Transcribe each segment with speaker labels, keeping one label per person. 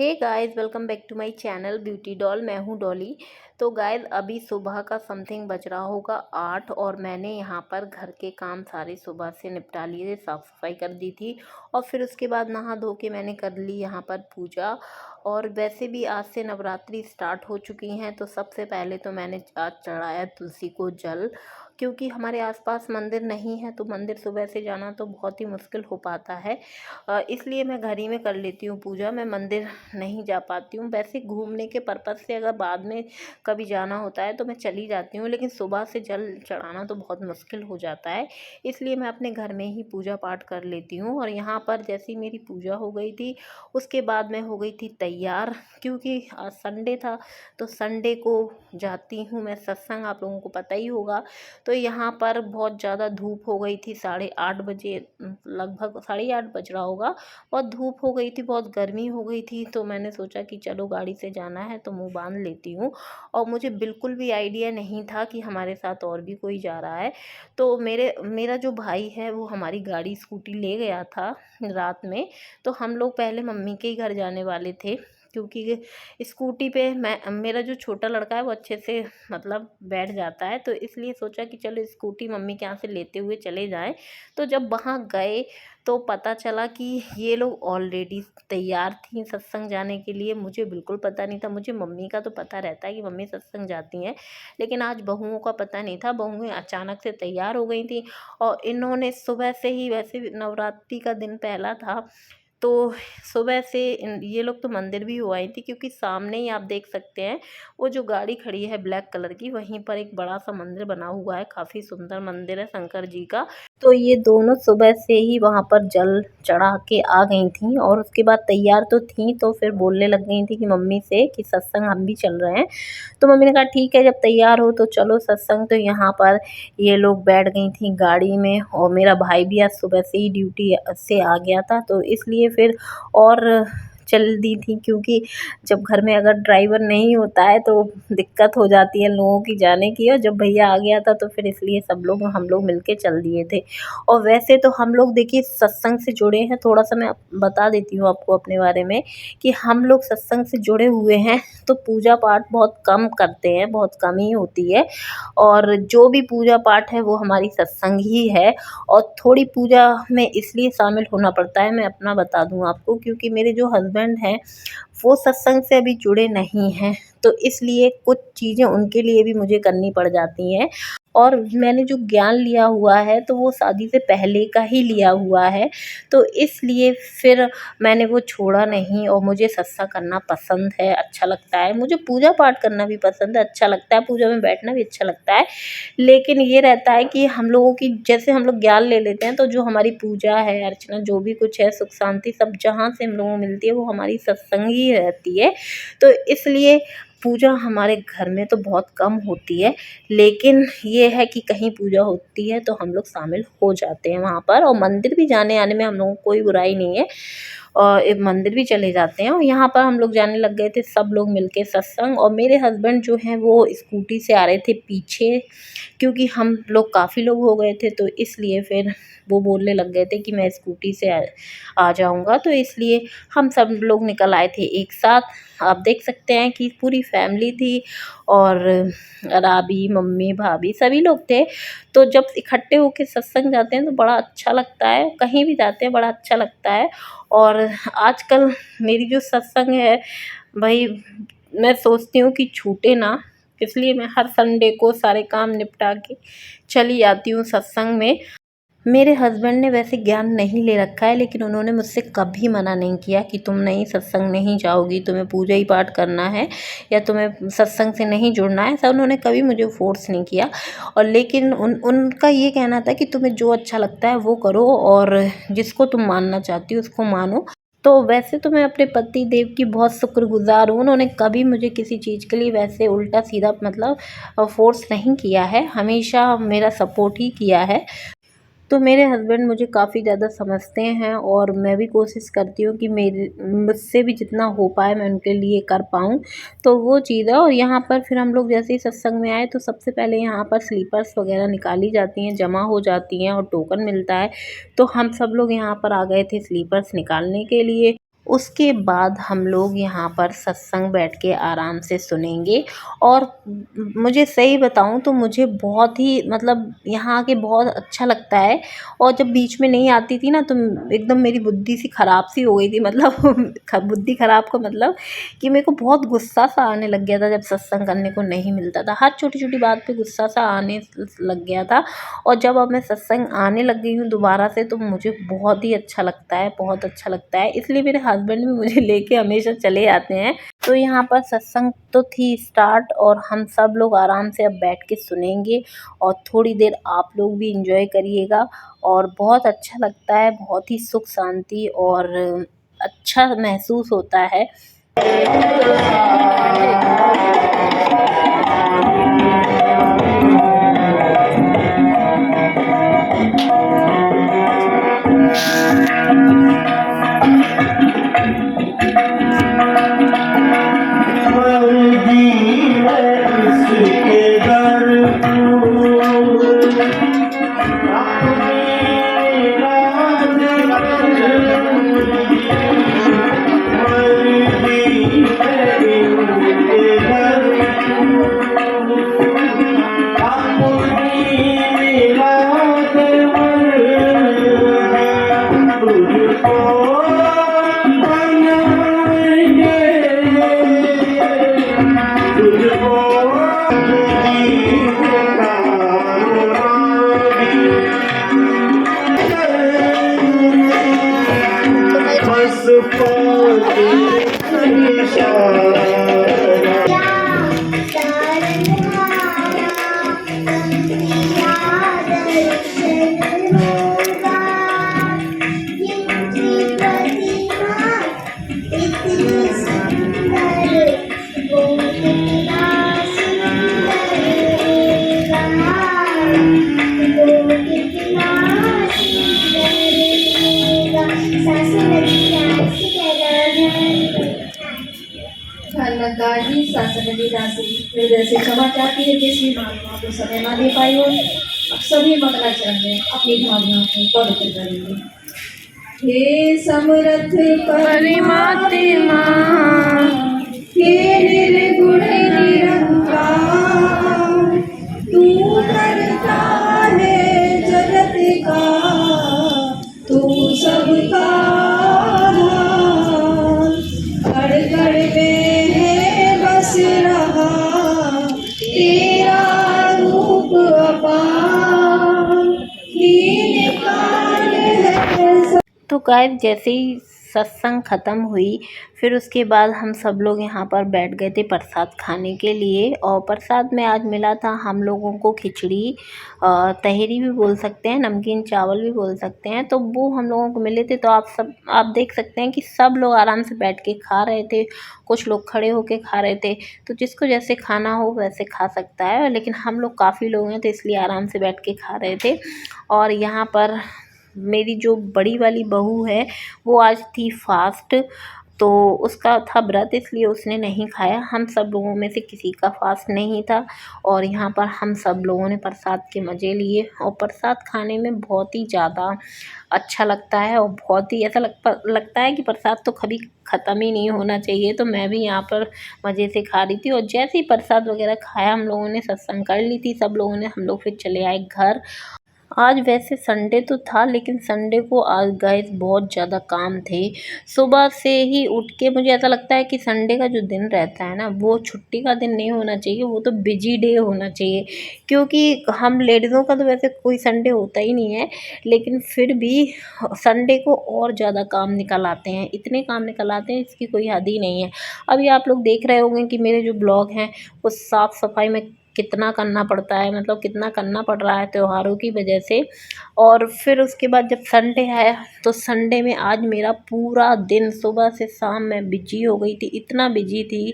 Speaker 1: Hey guys, welcome back to my channel beauty doll. मैं हूँ डॉली। तो गाइस, अभी सुबह का समथिंग बज रहा होगा 8 और मैंने यहाँ पर घर के काम सारे सुबह से निपटा लिए थे, साफ़ सफाई कर दी थी। और फिर उसके बाद नहा धो के मैंने कर ली यहाँ पर पूजा। और वैसे भी आज से नवरात्रि स्टार्ट हो चुकी हैं, तो सबसे पहले तो मैंने आज चढ़ाया तुलसी को जल, क्योंकि हमारे आसपास मंदिर नहीं है तो मंदिर सुबह से जाना तो बहुत ही मुश्किल हो पाता है। इसलिए मैं घर ही में कर लेती हूँ पूजा। मैं मंदिर नहीं जा पाती हूँ। वैसे घूमने के पर्पज़ से अगर बाद में कभी जाना होता है तो मैं चली जाती हूँ, लेकिन सुबह से जल चढ़ाना तो बहुत मुश्किल हो जाता है। इसलिए मैं अपने घर में ही पूजा पाठ कर लेती हूँ। और यहाँ पर जैसी मेरी पूजा हो गई थी, उसके बाद मैं हो गई थी तैयार, क्योंकि आज संडे था तो संडे को जाती हूँ मैं सत्संग, आप लोगों को पता ही होगा। तो यहाँ पर बहुत ज़्यादा धूप हो गई थी, 8:30 बजे, लगभग 8:30 बज रहा होगा। बहुत धूप हो गई थी, बहुत गर्मी हो गई थी, तो मैंने सोचा कि चलो गाड़ी से जाना है तो मुंह बांध लेती हूँ। और मुझे बिल्कुल भी आइडिया नहीं था कि हमारे साथ और भी कोई जा रहा है। तो मेरा जो भाई है वो हमारी गाड़ी स्कूटी ले गया था रात में। तो हम लोग पहले मम्मी के ही घर जाने वाले थे, क्योंकि स्कूटी पे मेरा जो छोटा लड़का है वो अच्छे से मतलब बैठ जाता है, तो इसलिए सोचा कि चलो स्कूटी मम्मी के यहाँ से लेते हुए चले जाएं। तो जब वहाँ गए तो पता चला कि ये लोग ऑलरेडी तैयार थी सत्संग जाने के लिए। मुझे बिल्कुल पता नहीं था। मुझे मम्मी का तो पता रहता है कि मम्मी सत्संग जाती हैं, लेकिन आज बहुओं का पता नहीं था। बहुएं अचानक से तैयार हो गई थी और इन्होंने सुबह से ही, वैसे भी नवरात्रि का दिन पहला था, तो सुबह से ये लोग तो मंदिर भी हो आई थी, क्योंकि सामने ही आप देख सकते हैं वो जो गाड़ी खड़ी है ब्लैक कलर की, वहीं पर एक बड़ा सा मंदिर बना हुआ है। काफ़ी सुंदर मंदिर है शंकर जी का। तो ये दोनों सुबह से ही वहाँ पर जल चढ़ा के आ गई थी और उसके बाद तैयार तो थी, तो फिर बोलने लग गई थी कि मम्मी से कि सत्संग हम भी चल रहे हैं। तो मम्मी ने कहा ठीक है, जब तैयार हो तो चलो सत्संग। तो यहाँ पर ये लोग बैठ गई थी गाड़ी में, और मेरा भाई भी आज सुबह से ही ड्यूटी से आ गया था, तो इसलिए फिर और चल दी थी, क्योंकि जब घर में अगर ड्राइवर नहीं होता है तो दिक्कत हो जाती है लोगों की जाने की। और जब भैया आ गया था तो फिर इसलिए हम लोग मिलके चल दिए थे। और वैसे तो हम लोग देखिए सत्संग से जुड़े हैं। थोड़ा सा मैं बता देती हूँ आपको अपने बारे में कि हम लोग सत्संग से जुड़े हुए हैं, तो पूजा पाठ बहुत कम करते हैं, बहुत कम ही होती है। और जो भी पूजा पाठ है वो हमारी सत्संग ही है। और थोड़ी पूजा में इसलिए शामिल होना पड़ता है, मैं अपना बता दूं आपको, क्योंकि मेरे जो हस्बैंड हैं वो सत्संग से अभी जुड़े नहीं हैं, तो इसलिए कुछ चीज़ें उनके लिए भी मुझे करनी पड़ जाती हैं। और मैंने जो ज्ञान लिया हुआ है तो वो शादी से पहले का ही लिया हुआ है, तो इसलिए फिर मैंने वो छोड़ा नहीं। और मुझे सत्संग करना पसंद है, अच्छा लगता है। मुझे पूजा पाठ करना भी पसंद है, अच्छा लगता है, पूजा में बैठना भी अच्छा लगता है। लेकिन ये रहता है कि हम लोगों की, जैसे हम लोग ज्ञान ले लेते हैं, तो जो हमारी पूजा है, अर्चना, जो भी कुछ है, सुख शांति सब जहाँ से हम लोगों को मिलती है वो हमारी सत्संग ही रहती है। तो इसलिए पूजा हमारे घर में तो बहुत कम होती है, लेकिन ये है कि कहीं पूजा होती है तो हम लोग शामिल हो जाते हैं वहाँ पर। और मंदिर भी जाने आने में हम लोगों को कोई बुराई नहीं है, और एक मंदिर भी चले जाते हैं। और यहाँ पर हम लोग जाने लग गए थे सब लोग मिलके सत्संग। और मेरे हस्बैंड जो हैं वो स्कूटी से आ रहे थे पीछे, क्योंकि हम लोग काफ़ी लोग हो गए थे, तो इसलिए फिर वो बोलने लग गए थे कि मैं स्कूटी से आ जाऊँगा, तो इसलिए हम सब लोग निकल आए थे एक साथ। आप देख सकते हैं कि पूरी फैमिली थी, और राबी, मम्मी, भाभी सभी लोग थे। तो जब इकट्ठे होके सत्संग जाते हैं तो बड़ा अच्छा लगता है, कहीं भी जाते हैं बड़ा अच्छा लगता है। और आजकल मेरी जो सत्संग है भाई, मैं सोचती हूँ कि छूटे ना, इसलिए मैं हर संडे को सारे काम निपटा के चली जाती हूँ सत्संग में। मेरे हस्बैंड ने वैसे ज्ञान नहीं ले रखा है, लेकिन उन्होंने मुझसे कभी मना नहीं किया कि तुम नहीं सत्संग नहीं जाओगी, तुम्हें पूजा ही पाठ करना है या तुम्हें सत्संग से नहीं जुड़ना है, ऐसा उन्होंने कभी मुझे फोर्स नहीं किया। और लेकिन उनका ये कहना था कि तुम्हें जो अच्छा लगता है वो करो, और जिसको तुम मानना चाहती हो उसको मानो। तो वैसे तो मैं अपने पति देव की बहुत शुक्रगुजार हूँ। उन्होंने कभी मुझे किसी चीज़ के लिए वैसे उल्टा सीधा मतलब फोर्स नहीं किया है, हमेशा मेरा सपोर्ट ही किया है। तो मेरे हस्बैंड मुझे काफ़ी ज़्यादा समझते हैं, और मैं भी कोशिश करती हूँ कि मेरे मुझसे भी जितना हो पाए मैं उनके लिए कर पाऊँ, तो वो चीज़ है। और यहाँ पर फिर हम लोग जैसे ही सत्संग में आए तो सबसे पहले यहाँ पर स्लीपर्स वगैरह निकाली जाती हैं, जमा हो जाती हैं और टोकन मिलता है। तो हम सब लोग यहाँ पर आ गए थे स्लीपर्स निकालने के लिए। उसके बाद हम लोग यहाँ पर सत्संग बैठ के आराम से सुनेंगे। और मुझे सही बताऊँ तो मुझे बहुत ही मतलब यहाँ आके बहुत अच्छा लगता है। और जब बीच में नहीं आती थी ना तो एकदम मेरी बुद्धि सी ख़राब सी हो गई थी, मतलब बुद्धि ख़राब का मतलब कि मेरे को बहुत गुस्सा सा आने लग गया था जब सत्संग करने को नहीं मिलता था। हर छोटी छोटी बात पे गुस्सा सा आने लग गया था। और जब अब मैं सत्संग आने लग गई हूँ दोबारा से तो मुझे बहुत ही अच्छा लगता है, बहुत अच्छा लगता है। इसलिए मेरे हस्बैंड भी मुझे लेके हमेशा चले आते हैं। तो यहाँ पर सत्संग तो थी स्टार्ट और हम सब लोग आराम से अब बैठ के सुनेंगे और थोड़ी देर आप लोग भी इंजॉय करिएगा। और बहुत अच्छा लगता है, बहुत ही सुख शांति और अच्छा महसूस होता है।
Speaker 2: दादी शासनदी दासी हृदय से क्षमा चाहती है जिसकी भावना को समय ना दे पाई हो। सभी मंगलाचरण में अपनी भावनाओं को पवित्र करेंगे। हे समर्थ
Speaker 1: परमात्मा,
Speaker 2: हे निर्गुण निरंकार, तू करता है जगत का, तू सबका कण कण में है बस रहा तेरा रूप अपार, दीन काल है।
Speaker 1: तो गाइस जैसे ही सत्संग ख़त्म हुई फिर उसके बाद हम सब लोग यहाँ पर बैठ गए थे प्रसाद खाने के लिए। और प्रसाद में आज मिला था हम लोगों को खिचड़ी, तहेरी भी बोल सकते हैं, नमकीन चावल भी बोल सकते हैं। तो वो हम लोगों को मिले थे। तो आप देख सकते हैं कि सब लोग आराम से बैठ के खा रहे थे, कुछ लोग खड़े होके खा रहे थे। तो जिसको जैसे खाना हो वैसे खा सकता है, लेकिन हम लोग काफ़ी लोग हैं तो इसलिए आराम से बैठ के खा रहे थे। और यहाँ पर मेरी जो बड़ी वाली बहू है वो आज थी फास्ट, तो उसका था व्रत इसलिए उसने नहीं खाया। हम सब लोगों में से किसी का फास्ट नहीं था। और यहाँ पर हम सब लोगों ने प्रसाद के मज़े लिए। और प्रसाद खाने में बहुत ही ज़्यादा अच्छा लगता है और बहुत ही ऐसा लगता है कि प्रसाद तो कभी ख़त्म ही नहीं होना चाहिए। तो मैं भी यहाँ पर मज़े से खा रही थी। और जैसे ही प्रसाद वगैरह खाया हम लोगों ने, सत्संग कर ली थी सब लोगों ने, हम लोग फिर चले आए घर। आज वैसे संडे तो था लेकिन संडे को आज गाइस बहुत ज़्यादा काम थे। सुबह से ही उठ के मुझे ऐसा लगता है कि संडे का जो दिन रहता है ना वो छुट्टी का दिन नहीं होना चाहिए, वो तो बिजी डे होना चाहिए। क्योंकि हम लेडीज़ों का तो वैसे कोई संडे होता ही नहीं है, लेकिन फिर भी संडे को और ज़्यादा काम निकल आते हैं, इतने काम निकल आते हैं इसकी कोई हद ही नहीं है। अभी आप लोग देख रहे होंगे कि मेरे जो ब्लॉग हैं वो साफ़ सफाई में कितना करना पड़ता है, मतलब कितना करना पड़ रहा है त्योहारों की वजह से। और फिर उसके बाद जब संडे आया तो संडे में आज मेरा पूरा दिन सुबह से शाम मैं बिजी हो गई थी, इतना बिजी थी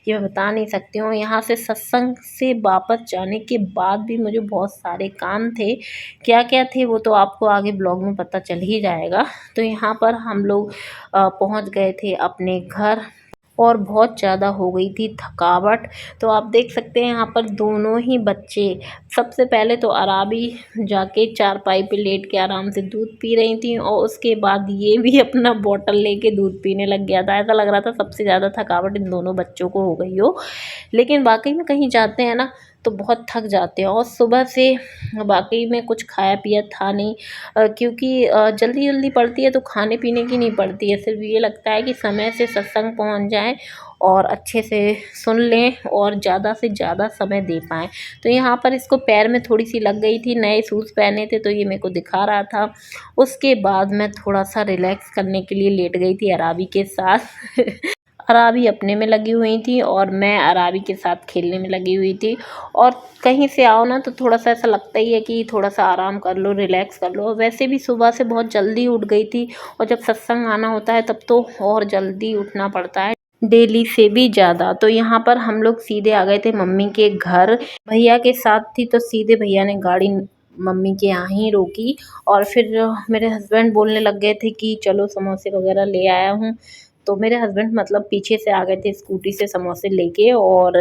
Speaker 1: कि मैं बता नहीं सकती हूँ। यहाँ से सत्संग से वापस जाने के बाद भी मुझे बहुत सारे काम थे, क्या क्या थे वो तो आपको आगे ब्लॉग में पता चल ही जाएगा। तो यहाँ पर हम लोग पहुँच गए थे अपने घर। और बहुत ज़्यादा हो गई थी थकावट। तो आप देख सकते हैं यहाँ पर दोनों ही बच्चे, सबसे पहले तो अराबी जाके चारपाई पे लेट के आराम से दूध पी रही थी और उसके बाद ये भी अपना बॉटल लेके दूध पीने लग गया था। ऐसा लग रहा था सबसे ज़्यादा थकावट इन दोनों बच्चों को हो गई हो। लेकिन वाकई में कहीं जाते हैं ना तो बहुत थक जाते हैं, और सुबह से वाकई में कुछ खाया पिया था नहीं, क्योंकि जल्दी जल्दी पड़ती है तो खाने पीने की नहीं पड़ती है, सिर्फ ये लगता है कि समय से सत्संग पहुंच जाएं और अच्छे से सुन लें और ज़्यादा से ज़्यादा समय दे पाएँ। तो यहाँ पर इसको पैर में थोड़ी सी लग गई थी, नए शूज़ पहने थे तो ये मेरे को दिखा रहा था। उसके बाद मैं थोड़ा सा रिलैक्स करने के लिए लेट गई थी अराबी के साथ। अराबी अपने में लगी हुई थी और मैं अराबी के साथ खेलने में लगी हुई थी। और कहीं से आओ ना तो थोड़ा सा ऐसा लगता ही है कि थोड़ा सा आराम कर लो, रिलैक्स कर लो। वैसे भी सुबह से बहुत जल्दी उठ गई थी और जब सत्संग आना होता है तब तो और जल्दी उठना पड़ता है, डेली से भी ज़्यादा। तो यहाँ पर हम लोग सीधे आ गए थे मम्मी के घर, भैया के साथ थी तो सीधे भैया ने गाड़ी मम्मी के यहाँ ही रोकी। और फिर मेरे हस्बैंड बोलने लग गए थे कि चलो समोसे वगैरह ले आया हूँ। तो मेरे हस्बैंड मतलब पीछे से आ गए थे स्कूटी से समोसे लेके, और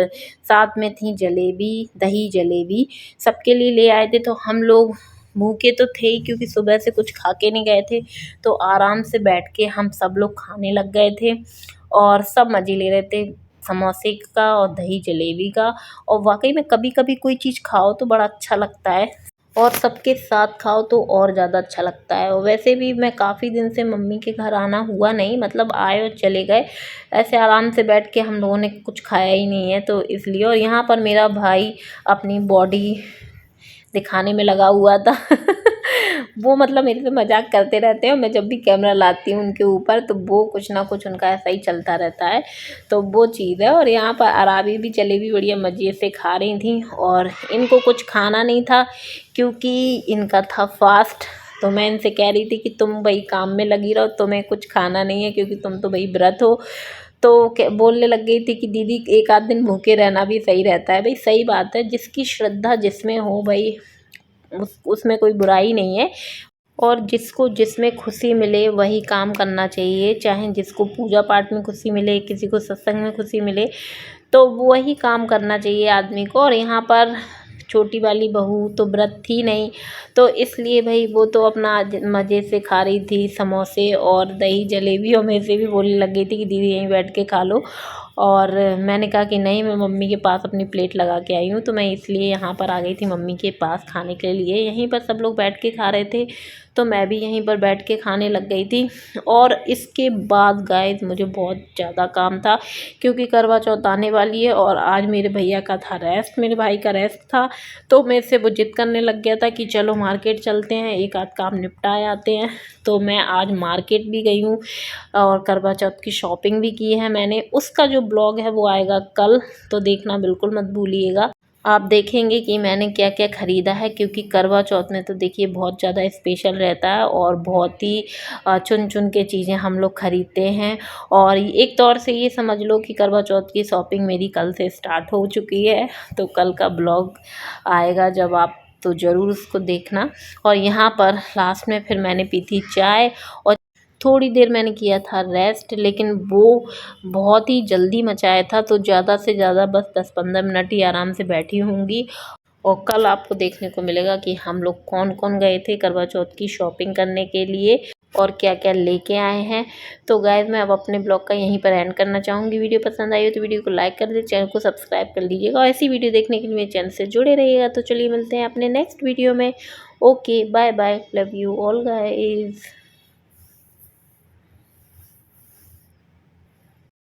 Speaker 1: साथ में थी जलेबी, दही जलेबी सबके लिए ले आए थे। तो हम लोग भूखे तो थे ही क्योंकि सुबह से कुछ खा के नहीं गए थे, तो आराम से बैठ के हम सब लोग खाने लग गए थे और सब मज़े ले रहे थे समोसे का और दही जलेबी का। और वाकई में कभी कभी कोई चीज़ खाओ तो बड़ा अच्छा लगता है, और सबके साथ खाओ तो और ज़्यादा अच्छा लगता है। और वैसे भी मैं काफ़ी दिन से मम्मी के घर आना हुआ नहीं, मतलब आए और चले गए, ऐसे आराम से बैठ के हम लोगों ने कुछ खाया ही नहीं है तो इसलिए। और यहाँ पर मेरा भाई अपनी बॉडी दिखाने में लगा हुआ था। वो मतलब मेरे से मजाक करते रहते हैं और मैं जब भी कैमरा लाती हूँ उनके ऊपर तो वो कुछ ना कुछ उनका ऐसा ही चलता रहता है, तो वो चीज़ है। और यहाँ पर अराबी भी जलेबी बढ़िया मज़े से खा रही थी और इनको कुछ खाना नहीं था क्योंकि इनका था फास्ट। तो मैं इनसे कह रही थी कि तुम भाई काम में लगी रहो, तुम्हें कुछ खाना नहीं है क्योंकि तुम तो भाई व्रत हो। तो बोलने लग गई थी कि दीदी एक आध दिन भूखे रहना भी सही रहता है। भाई सही बात है, जिसकी श्रद्धा जिसमें हो भाई उसमें कोई बुराई नहीं है, और जिसको जिसमें खुशी मिले वही काम करना चाहिए। चाहे जिसको पूजा पाठ में खुशी मिले, किसी को सत्संग में खुशी मिले, तो वही काम करना चाहिए आदमी को। और यहाँ पर छोटी वाली बहू तो व्रत थी नहीं, तो इसलिए भाई वो तो अपना मज़े से खा रही थी समोसे और दही जलेबी, और मेरे से भी बोलने लग गई थी कि दीदी यहीं बैठ के खा लो। और मैंने कहा कि नहीं, मैं मम्मी के पास अपनी प्लेट लगा के आई हूँ, तो मैं इसलिए यहाँ पर आ गई थी मम्मी के पास खाने के लिए। यहीं पर सब लोग बैठ के खा रहे थे तो मैं भी यहीं पर बैठ के खाने लग गई थी। और इसके बाद गाइस मुझे बहुत ज़्यादा काम था क्योंकि करवा चौथ आने वाली है और आज मेरे भैया का था रेस्ट, मेरे भाई का रेस्ट था। तो मेरे से वो जिद करने लग गया था कि चलो मार्केट चलते हैं, एक आध काम निपटाए आते हैं। तो मैं आज मार्केट भी गई हूँ और करवा चौथ की शॉपिंग भी की है मैंने। उसका जो ब्लॉग है वो आएगा कल, तो देखना बिल्कुल मत भूलिएगा। आप देखेंगे कि मैंने क्या क्या ख़रीदा है, क्योंकि करवा चौथ में तो देखिए बहुत ज़्यादा स्पेशल रहता है और बहुत ही चुन चुन के चीज़ें हम लोग ख़रीदते हैं। और एक तौर से ये समझ लो कि करवा चौथ की शॉपिंग मेरी कल से स्टार्ट हो चुकी है। तो कल का ब्लॉग आएगा जब आप तो ज़रूर उसको देखना। और यहाँ पर लास्ट में फिर मैंने पी थी चाय और थोड़ी देर मैंने किया था रेस्ट, लेकिन वो बहुत ही जल्दी मचाया था तो ज़्यादा से ज़्यादा बस 10-15 मिनट ही आराम से बैठी होंगी। और कल आपको देखने को मिलेगा कि हम लोग कौन कौन गए थे करवा चौथ की शॉपिंग करने के लिए और क्या क्या लेके आए हैं। तो गाइस मैं अब अपने ब्लॉग का यहीं पर एंड करना चाहूँगी। वीडियो पसंद आई हो तो वीडियो को लाइक कर दे, चैनल को सब्सक्राइब कर लीजिएगा और ऐसी वीडियो देखने के लिए मेरे चैनल से जुड़े रहिएगा। तो चलिए मिलते हैं अपने नेक्स्ट वीडियो में। Okay bye bye, love you all guys.